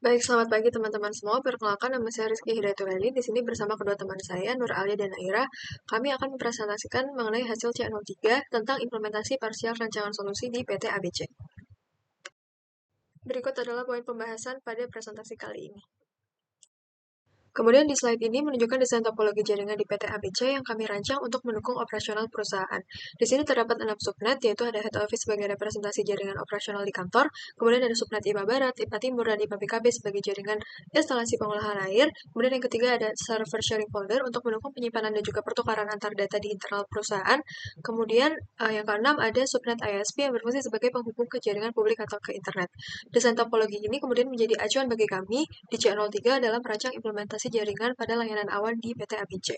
Baik, selamat pagi teman-teman semua. Perkenalkan, nama saya Rizky Hidayatulali. Di sini bersama kedua teman saya, Nur Alia dan Naira. Kami akan mempresentasikan mengenai hasil C03 tentang implementasi parsial rancangan solusi di PT ABC. Berikut adalah poin pembahasan pada presentasi kali ini. Kemudian di slide ini menunjukkan desain topologi jaringan di PT ABC yang kami rancang untuk mendukung operasional perusahaan. Di sini terdapat 6 subnet, yaitu ada head office sebagai representasi jaringan operasional di kantor, kemudian ada subnet IPA Barat, IPA Timur, dan IPA PKB sebagai jaringan instalasi pengolahan air. Kemudian yang ketiga ada server sharing folder untuk mendukung penyimpanan dan juga pertukaran antar data di internal perusahaan. Kemudian yang keenam ada subnet ISP yang berfungsi sebagai penghubung ke jaringan publik atau ke internet. Desain topologi ini kemudian menjadi acuan bagi kami di C03 dalam merancang implementasi jaringan pada layanan awan di PT ABC.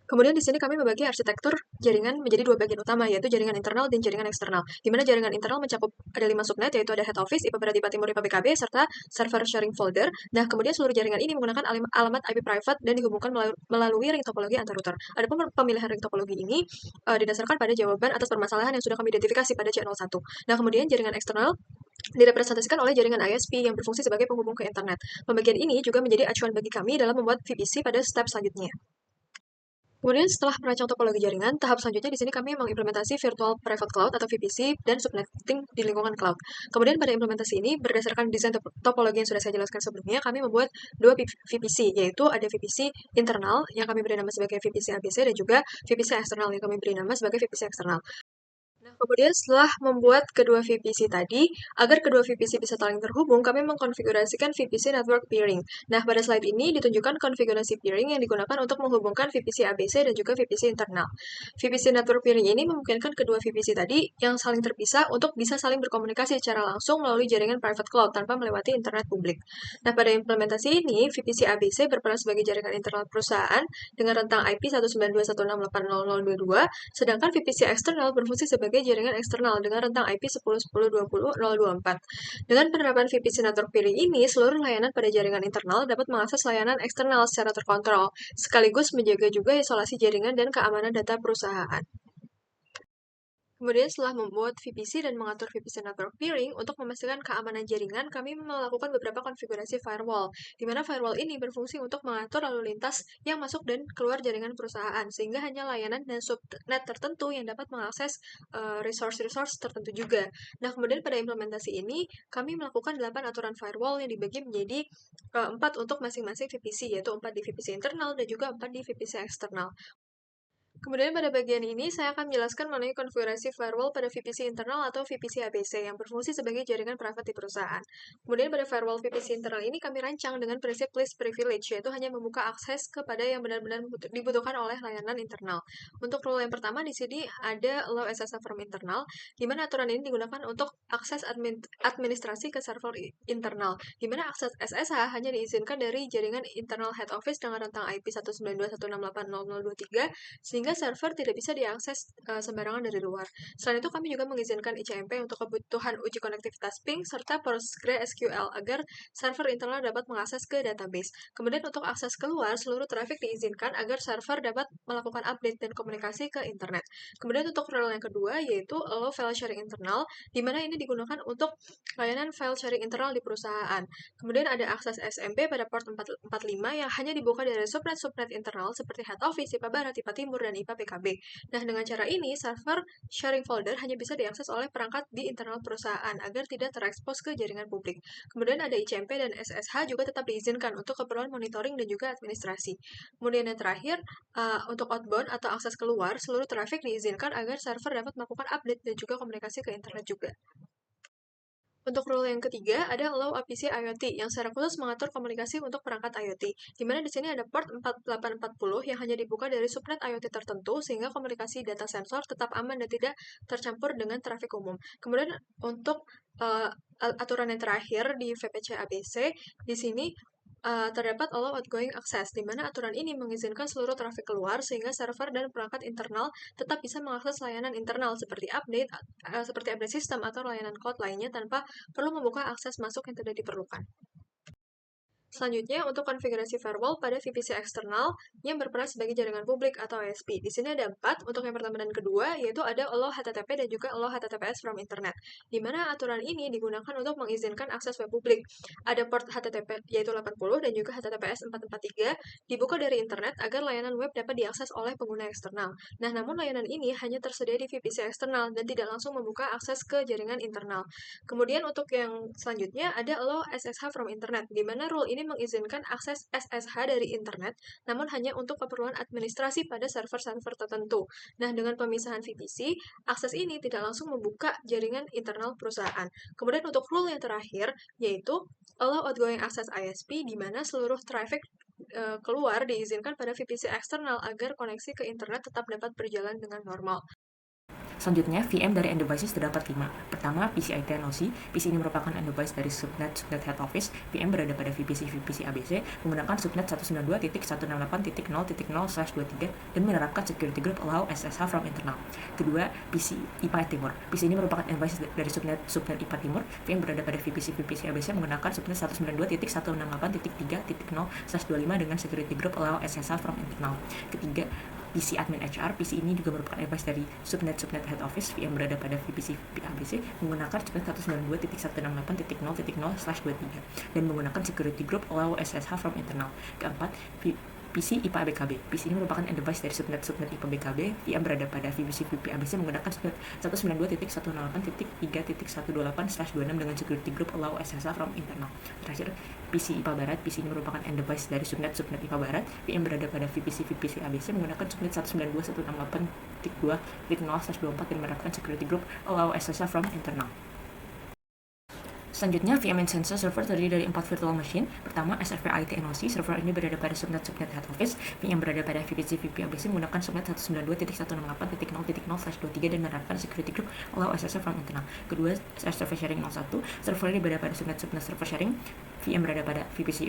Kemudian di sini kami membagi arsitektur jaringan menjadi dua bagian utama, yaitu jaringan internal dan jaringan eksternal. Di mana jaringan internal mencakup ada 5 subnet, yaitu ada head office, IPA Barat, IPA Timur, IPA PKB, serta server sharing folder. Nah, kemudian seluruh jaringan ini menggunakan alamat IP private dan dihubungkan melalui ring topologi antar router. Adapun pemilihan ring topologi ini didasarkan pada jawaban atas permasalahan yang sudah kami identifikasi pada C01. Nah, kemudian jaringan eksternal direpresentasikan oleh jaringan ISP yang berfungsi sebagai penghubung ke internet. Pembagian ini juga menjadi acuan bagi kami dalam membuat VPC pada step selanjutnya. Kemudian setelah merancang topologi jaringan, tahap selanjutnya di sini kami mengimplementasi virtual private cloud atau VPC dan subnetting di lingkungan cloud. Kemudian pada implementasi ini berdasarkan desain topologi yang sudah saya jelaskan sebelumnya, kami membuat dua VPC, yaitu ada VPC internal yang kami beri nama sebagai VPC ABC dan juga VPC eksternal yang kami beri nama sebagai VPC eksternal. Nah, kemudian setelah membuat kedua VPC tadi, agar kedua VPC bisa saling terhubung, kami mengkonfigurasikan VPC Network Peering. Nah, pada slide ini ditunjukkan konfigurasi peering yang digunakan untuk menghubungkan VPC ABC dan juga VPC internal. VPC Network Peering ini memungkinkan kedua VPC tadi yang saling terpisah untuk bisa saling berkomunikasi secara langsung melalui jaringan private cloud tanpa melewati internet publik. Nah, pada implementasi ini, VPC ABC berperan sebagai jaringan internal perusahaan dengan rentang IP 192.168.0022, sedangkan VPC eksternal berfungsi sebagai jaringan eksternal dengan rentang IP 10.10.20.024. Dengan penerapan VPC Network Peering ini, seluruh layanan pada jaringan internal dapat mengakses layanan eksternal secara terkontrol, sekaligus menjaga juga isolasi jaringan dan keamanan data perusahaan. Kemudian setelah membuat VPC dan mengatur VPC Network Peering, untuk memastikan keamanan jaringan, kami melakukan beberapa konfigurasi firewall, di mana firewall ini berfungsi untuk mengatur lalu lintas yang masuk dan keluar jaringan perusahaan, sehingga hanya layanan dan subnet tertentu yang dapat mengakses resource-resource tertentu juga. Nah, kemudian pada implementasi ini, kami melakukan 8 aturan firewall yang dibagi menjadi 4 untuk masing-masing VPC, yaitu 4 di VPC internal dan juga 4 di VPC eksternal. Kemudian pada bagian ini, saya akan menjelaskan mengenai konfigurasi firewall pada VPC internal atau VPC ABC yang berfungsi sebagai jaringan private di perusahaan. Kemudian pada firewall VPC internal ini kami rancang dengan prinsip least privilege, yaitu hanya membuka akses kepada yang benar-benar dibutuhkan oleh layanan internal. Untuk rule yang pertama di sini ada allow SSH from internal, di mana aturan ini digunakan untuk akses administrasi ke server internal, di mana akses SSH hanya diizinkan dari jaringan internal head office dengan rentang IP 192.168.0023, sehingga server tidak bisa diakses sembarangan dari luar. Selain itu, kami juga mengizinkan ICMP untuk kebutuhan uji konektivitas ping serta PostgreSQL agar server internal dapat mengakses ke database. Kemudian untuk akses keluar, seluruh traffic diizinkan agar server dapat melakukan update dan komunikasi ke internet. Kemudian untuk rule yang kedua yaitu allow file sharing internal, di mana ini digunakan untuk layanan file sharing internal di perusahaan. Kemudian ada akses SMP pada port 445 yang hanya dibuka dari subnet-subnet internal seperti head office, IPA Barat, IPA Timur, dan IPA PKB. Nah, dengan cara ini, server sharing folder hanya bisa diakses oleh perangkat di internal perusahaan agar tidak terekspos ke jaringan publik. Kemudian ada ICMP dan SSH juga tetap diizinkan untuk keperluan monitoring dan juga administrasi. Kemudian yang terakhir, untuk outbound atau akses keluar, seluruh traffic diizinkan agar server dapat melakukan update dan juga komunikasi ke internet juga. Untuk rule yang ketiga, ada allow APC IoT yang secara khusus mengatur komunikasi untuk perangkat IoT, di mana di sini ada port 4840 yang hanya dibuka dari subnet IoT tertentu sehingga komunikasi data sensor tetap aman dan tidak tercampur dengan trafik umum. Kemudian untuk aturan yang terakhir di VPC ABC, di sini terdapat allow outgoing access, di mana aturan ini mengizinkan seluruh trafik keluar sehingga server dan perangkat internal tetap bisa mengakses layanan internal seperti update sistem atau layanan cloud lainnya tanpa perlu membuka akses masuk yang tidak diperlukan. Selanjutnya, untuk konfigurasi firewall pada VPC eksternal yang berperan sebagai jaringan publik atau ISP. Di sini ada 4, untuk yang pertama dan kedua, yaitu ada allow HTTP dan juga allow HTTPS from internet, di mana aturan ini digunakan untuk mengizinkan akses web publik. Ada port HTTP, yaitu 80, dan juga HTTPS 443, dibuka dari internet agar layanan web dapat diakses oleh pengguna eksternal. Nah, namun layanan ini hanya tersedia di VPC eksternal dan tidak langsung membuka akses ke jaringan internal. Kemudian untuk yang selanjutnya ada allow SSH from internet, di mana rule ini mengizinkan akses SSH dari internet, namun hanya untuk keperluan administrasi pada server-server tertentu. Nah, dengan pemisahan VPC, akses ini tidak langsung membuka jaringan internal perusahaan. Kemudian untuk rule yang terakhir, yaitu allow outgoing access ISP, di mana seluruh traffic keluar diizinkan pada VPC eksternal agar koneksi ke internet tetap dapat berjalan dengan normal. Selanjutnya, VM dari end devices terdapat 5. Pertama, PC IT NOC. PC ini merupakan end device dari subnet head office. VM berada pada VPC ABC menggunakan subnet 192.168.0.0/23 dan menerapkan security group allow SSH from internal. Kedua, PC IPA Timur. PC ini merupakan end device dari subnet IPA Timur. VM berada pada VPC ABC menggunakan subnet 192.168.3.0/25 dengan security group allow SSH from internal. Ketiga, PC admin HR. PC ini juga merupakan device dari subnet head office. VM berada pada VPC ABC menggunakan subnet 192.168.0.0/23 dan menggunakan security group allow SSH from internal. Keempat, PC IPA BKB. PC ini merupakan end device dari subnet IPA BKB. VM berada pada VPC ABC menggunakan subnet 192.168.3.128/26 dengan security group allow SSH from internal. Terakhir, PC IPA Barat. PC ini merupakan end device dari subnet IPA Barat. VM berada pada VPC ABC menggunakan subnet 192.168.2.0/24 dan menerapkan security group allow SSH from internal. Selanjutnya, VM Instance server terdiri dari 4 virtual machine. Pertama, SRV IT NOC. Server ini berada pada subnet head office. VM berada pada VPC ABC menggunakan subnet 192.168.0.0/23 dan menerapkan security group allow SSH from internal. Kedua, server sharing 01. Server ini berada pada subnet server sharing. VM berada pada VPC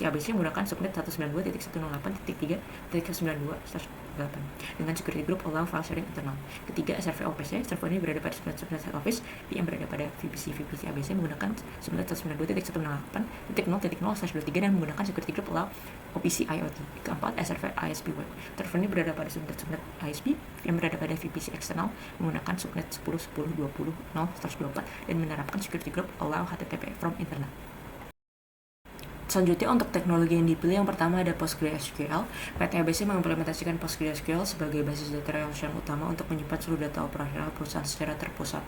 ABC menggunakan subnet 192.168.3.92/8 dengan security group allow file sharing internal. Ketiga, SRV OPC. Server ini berada pada subnet head office. VM berada pada VPC ABC menggunakan subnet 192.168.0.0/23 dan menggunakan security group allow OPC IoT. Keempat, SRV ISP Web. Server ini berada pada subnet ISP. VM berada pada VPC eksternal menggunakan subnet 10.10.20/0/24 dan menerapkan security group allow HTTP from internet. Selanjutnya, untuk teknologi yang dipilih, yang pertama ada PostgreSQL. PT ABC mengimplementasikan PostgreSQL sebagai basis data relational utama untuk menyimpan seluruh data operasional perusahaan secara terpusat.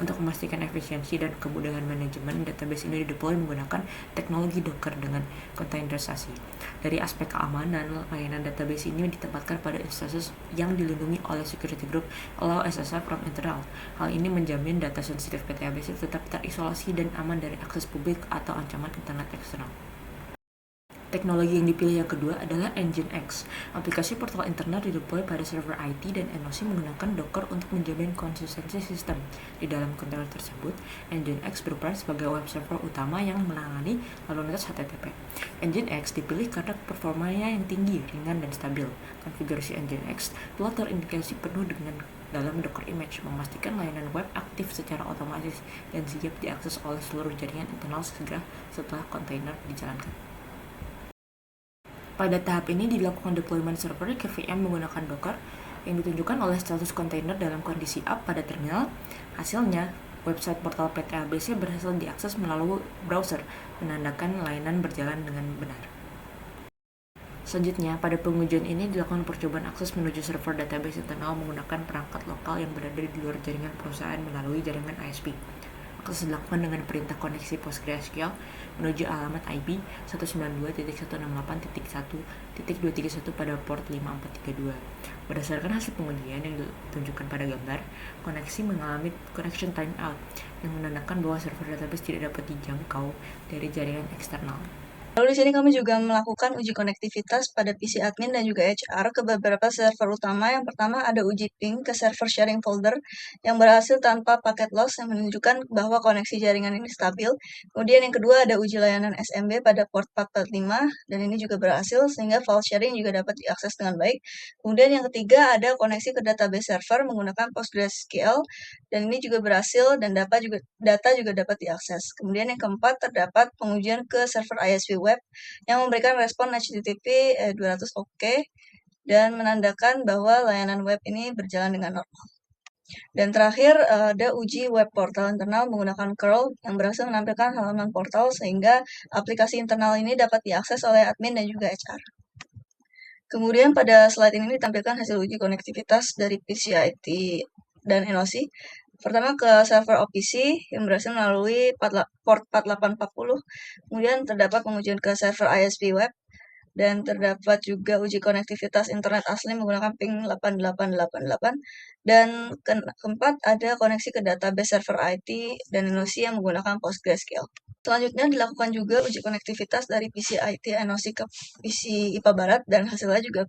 Untuk memastikan efisiensi dan kemudahan manajemen, database ini dideploy menggunakan teknologi Docker dengan containerisasi. Dari aspek keamanan, layanan database ini ditempatkan pada instances yang dilindungi oleh security group allow SSH from internal. Hal ini menjamin data sensitif PT ABC tetap terisolasi dan aman dari akses publik atau ancaman internet eksternal. Teknologi yang dipilih yang kedua adalah Nginx. Aplikasi portal internet dideploy pada server IT dan NOC menggunakan Docker untuk menjamin konsistensi sistem. Di dalam kontainer tersebut, Nginx berperan sebagai web server utama yang menangani lalu lintas HTTP. Nginx dipilih karena performanya yang tinggi, ringan, dan stabil. Konfigurasi Nginx telah terindikasi penuh dengan dalam Docker image, memastikan layanan web aktif secara otomatis dan siap diakses oleh seluruh jaringan internal segera setelah kontainer dijalankan. Pada tahap ini dilakukan deployment server ke VM menggunakan Docker yang ditunjukkan oleh status kontainer dalam kondisi up pada terminal. Hasilnya, website portal PT ABC berhasil diakses melalui browser, menandakan layanan berjalan dengan benar. Selanjutnya, pada pengujian ini dilakukan percobaan akses menuju server database internal menggunakan perangkat lokal yang berada di luar jaringan perusahaan melalui jaringan ISP. Akses dilakukan dengan perintah koneksi PostgreSQL menuju alamat IP 192.168.1.231 pada port 5432. Berdasarkan hasil pengujian yang ditunjukkan pada gambar, koneksi mengalami connection timeout yang menandakan bahwa server database tidak dapat dijangkau dari jaringan eksternal. Lalu di sini kami juga melakukan uji konektivitas pada PC admin dan juga HR ke beberapa server utama. Yang pertama ada uji ping ke server sharing folder yang berhasil tanpa paket loss yang menunjukkan bahwa koneksi jaringan ini stabil. Kemudian yang kedua ada uji layanan SMB pada port 445 dan ini juga berhasil sehingga file sharing juga dapat diakses dengan baik. Kemudian yang ketiga ada koneksi ke database server menggunakan PostgreSQL dan ini juga berhasil dan data juga dapat diakses. Kemudian yang keempat terdapat pengujian ke server ISP Web web yang memberikan respon HTTP 200 OK dan menandakan bahwa layanan web ini berjalan dengan normal. Dan terakhir, ada uji web portal internal menggunakan curl yang berhasil menampilkan halaman portal sehingga aplikasi internal ini dapat diakses oleh admin dan juga HR. Kemudian pada slide ini ditampilkan hasil uji konektivitas dari PCIe dan NOC. Pertama ke server OPC yang berhasil melalui port 4840. Kemudian terdapat pengujian ke server ISP web. Dan terdapat juga uji konektivitas internet asli menggunakan ping 8888. Dan keempat ada koneksi ke database server IT dan NOC yang menggunakan PostgreSQL. Selanjutnya dilakukan juga uji konektivitas dari PCIe NOC ke PC IPA Barat dan hasilnya juga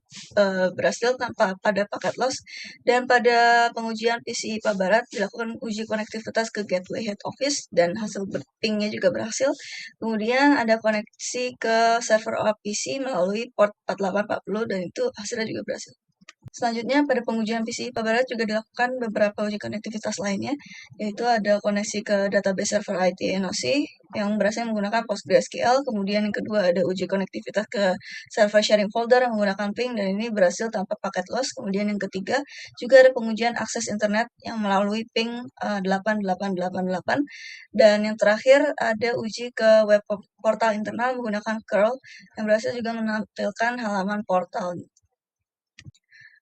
berhasil tanpa pada paket loss. Dan pada pengujian PC IPA Barat dilakukan uji konektivitas ke gateway head office dan hasil pingnya juga berhasil. Kemudian ada koneksi ke server OPC melalui port 4840 dan itu hasilnya juga berhasil. Selanjutnya, pada pengujian PC IPA Barat juga dilakukan beberapa uji konektivitas lainnya, yaitu ada koneksi ke database server IT NOC yang berhasil menggunakan PostgreSQL, kemudian yang kedua ada uji konektivitas ke server sharing folder yang menggunakan ping, dan ini berhasil tanpa paket loss, kemudian yang ketiga juga ada pengujian akses internet yang melalui ping 8888, dan yang terakhir ada uji ke web portal internal menggunakan curl yang berhasil juga menampilkan halaman portal.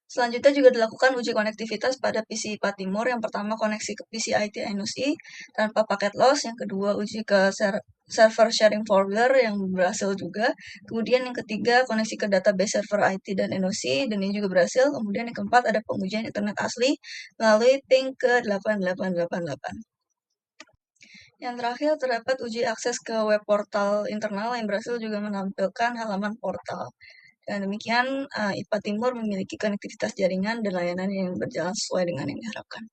Selanjutnya juga dilakukan uji konektivitas pada PC IPA Timur. Yang pertama koneksi ke PCIe NOC tanpa paket loss. Yang kedua uji ke server sharing folder yang berhasil juga. Kemudian yang ketiga koneksi ke database server IT dan NOC dan ini juga berhasil. Kemudian yang keempat ada pengujian internet asli melalui ping ke 8888. Yang terakhir terdapat uji akses ke web portal internal yang berhasil juga menampilkan halaman portal. Dan demikian IPA Timur memiliki konektivitas jaringan dan layanan yang berjalan sesuai dengan yang diharapkan.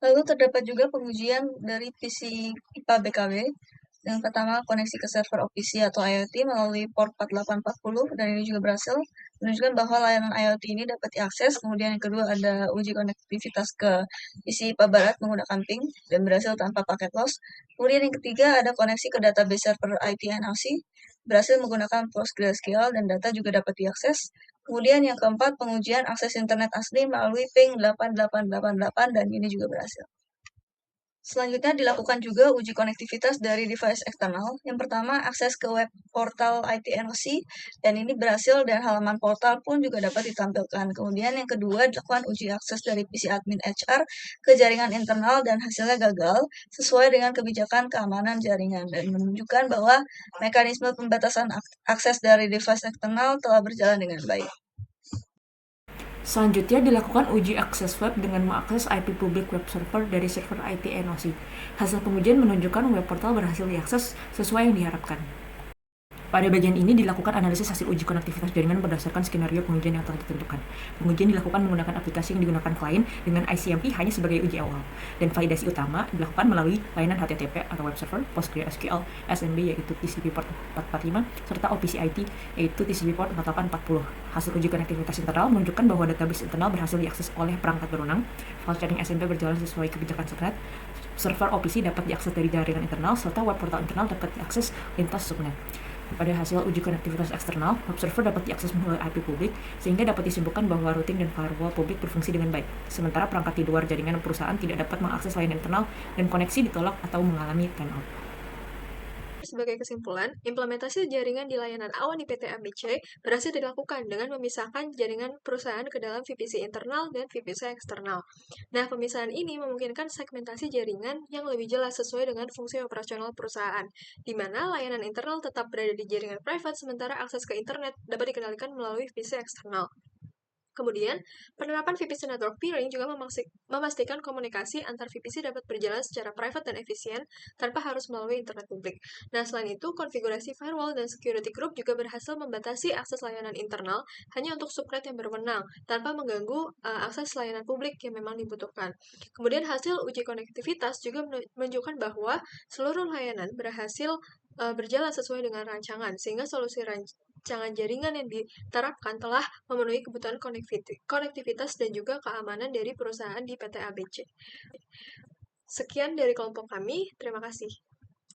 Lalu terdapat juga pengujian dari PC IPA BKW. Yang pertama koneksi ke server OPC atau IoT melalui port 4840 dan ini juga berhasil menunjukkan bahwa layanan IoT ini dapat diakses. Kemudian yang kedua ada uji konektivitas ke PC IPA Barat menggunakan ping dan berhasil tanpa paket loss. Kemudian yang ketiga ada koneksi ke database server IT NOC berhasil menggunakan PostgreSQL dan data juga dapat diakses. Kemudian yang keempat pengujian akses internet asli melalui ping 8888 dan ini juga berhasil. Selanjutnya dilakukan juga uji konektivitas dari device eksternal. Yang pertama, akses ke web portal IT NOC, dan ini berhasil dan halaman portal pun juga dapat ditampilkan. Kemudian yang kedua, dilakukan uji akses dari PC admin HR ke jaringan internal dan hasilnya gagal sesuai dengan kebijakan keamanan jaringan dan menunjukkan bahwa mekanisme pembatasan akses dari device eksternal telah berjalan dengan baik. Selanjutnya dilakukan uji akses web dengan mengakses IP public web server dari server IT NOC. Hasil pengujian menunjukkan web portal berhasil diakses sesuai yang diharapkan. Pada bagian ini dilakukan analisis hasil uji konektivitas jaringan berdasarkan skenario pengujian yang telah ditentukan. Pengujian dilakukan menggunakan aplikasi yang digunakan klien dengan ICMP hanya sebagai uji awal. Dan validasi utama dilakukan melalui layanan HTTP atau web server, PostgreSQL, SMB yaitu TCP port 445, serta OPC-IT yaitu TCP port 4840. Hasil uji konektivitas internal menunjukkan bahwa database internal berhasil diakses oleh perangkat berwenang, file sharing SMB berjalan sesuai kebijakan subnet, server OPC dapat diakses dari jaringan internal, serta web portal internal dapat diakses lintas subnet. Pada hasil uji konektivitas eksternal, web server dapat diakses melalui IP publik, sehingga dapat disimpulkan bahwa routing dan firewall publik berfungsi dengan baik. Sementara perangkat di luar jaringan perusahaan tidak dapat mengakses layanan internal dan koneksi ditolak atau mengalami timeout. Sebagai kesimpulan, implementasi jaringan di layanan awan di PT ABC berhasil dilakukan dengan memisahkan jaringan perusahaan ke dalam VPC internal dan VPC eksternal. Nah, pemisahan ini memungkinkan segmentasi jaringan yang lebih jelas sesuai dengan fungsi operasional perusahaan, di mana layanan internal tetap berada di jaringan private, sementara akses ke internet dapat dikendalikan melalui VPC eksternal. Kemudian, penerapan VPC Network Peering juga memastikan komunikasi antar VPC dapat berjalan secara private dan efisien tanpa harus melalui internet publik. Nah, selain itu, konfigurasi firewall dan security group juga berhasil membatasi akses layanan internal hanya untuk subnet yang berwenang, tanpa mengganggu akses layanan publik yang memang dibutuhkan. Kemudian, hasil uji konektivitas juga menunjukkan bahwa seluruh layanan berhasil berjalan sesuai dengan rancangan, sehingga solusi rancangan jaringan yang diterapkan telah memenuhi kebutuhan konektivitas dan juga keamanan dari perusahaan di PT ABC. Sekian dari kelompok kami, terima kasih.